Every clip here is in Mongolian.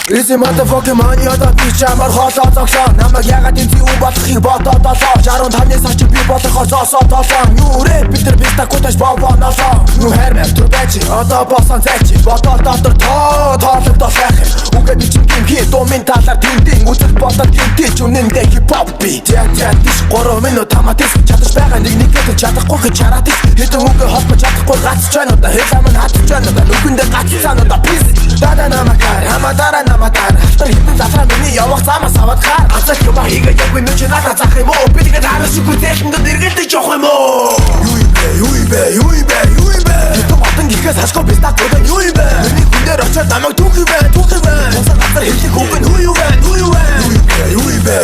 Easy motherfucking money одоо би чамаар хоолоо зогсоо. Намайг ягаад энэ зүү болохыг бодоод олоо. 65-ны сар чи би болохоор зоосоо толоо. Юу рэп бид нар бистакутаж бовонолоо. Юу хэрмэх түр байж одоо босон зайч. Бодоод дотор тоологдол байх. Үгээд би чинь хий домын талаар тэндийн үзэл бодоод гинтэж үнэндээ хипхоп би. Тяатиш 3 минут хамаатай чадаж байгаа нэгэд чадахгүй гэж хараад ис. Хэдэн үгээ холбож чадахгүй гацж байна одоо хэлээ мань хатж байна одоо нүхэндээ гацсан одоо пис. Дада намакар хамадара наматар хатар хитэн засраа миний явах замаас аваад хаар. Ацах юм хийгээ яг минь ч надад зах юм уу. Би тэгээд харах шиг үтэхэнд дэргэлдэж явах юм уу. Юу ибэ Итэн батан гихээс хашгүй бистакутаа юу ибэ. Миний хүндээр очоод намайг түүх ибэ. Усан газар хэлхийг үгэн юу ибэ. Юу ибэ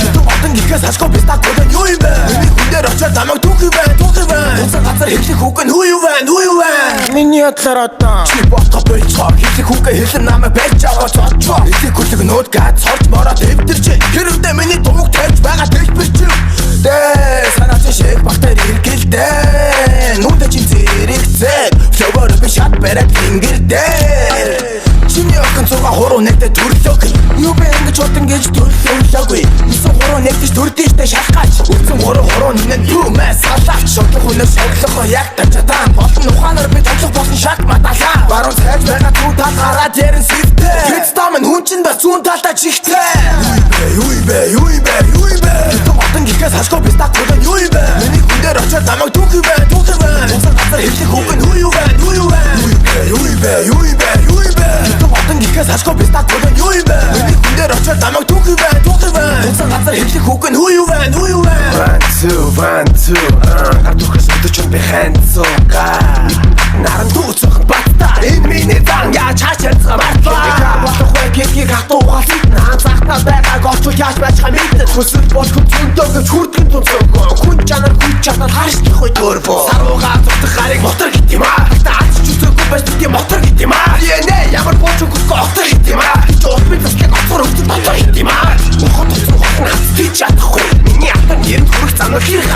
Итэн батан гихээс хашгүй бистакутаа юу ибэ. Миний хүндээр очоод намайг түүх ибэ. Усан газар хэлхийг үгэн юу ибэ. Миний ядлаар одоо чи бодох болцоо. Хэлхийг үгээ хэлэн намайг байж аваад цоочоо. Эцэг хүлэг нүүд гад сорж мороод өвдөрч. Хэрвээ миний дууг тавьж байгаа дэлбэр чи. Дэ санаач шиг бактери хэргэлдэ. Нүдэ чи зэрэгцээ. Флowер би шат бараг ингэрдэ. Чиний охин цуга хуруу нэгдэ төрлөг. Юу бэ ингэж утан гэж төрлөглөөгүй. Исэн хуруу нэгдэж төрдөөштэй шалгаач. Үсэн хуруу нэн юу мэ салаач. Шоглох хүнээс шоглох яг тачадан. Болон ухаанаар би тоглох болсон шат маталаа. Баруун цайж байгаа зүүн тал гараад ярин сивтэй. Хэц тамын хүн чинь ба зүүн талдаа чихтэй. Юу ибэ Итэн батан гихээс хашгүй бистакутаа юу ибэ. Миний хүндээр очоод намайг түүх ибэ. Усан газар хэлхийг үгэн юу ибэ. Итэн батан гихээс хашгүй бистакутаа юу ибэ. Миний хүндээр очоод намайг түүх ибэ. Усан газар хэлхийг үгэн юу ибэ. 1, 2 Ардухас өдөчөн би хэнцуга Наран дүүцөх батта Энэ миний дан яаж хачаарцгаа мартлаа Болох бай кекийг хатуу ухалсан. Наан захтаа байгааг очвол яаж байцгаа мэдэн Хүсэл болох зөндөө гэж хүрдгэн тунцөөгөө. Хүн чанар харшдах үе төрбөө Саруугаа зүгтэх гарыг мотор гит юм аа. Таач зүсэхгүй байж бити мотор гит юм аа Нэ ямар бооч өгөхгүй отор гит юм аа. Чуут заслыг оцор өгдөг мотор гит юм аа Мохот оцор хатан хат тийч чадахгүй Миний атан нэрэнд хүрэх замнал хэрэг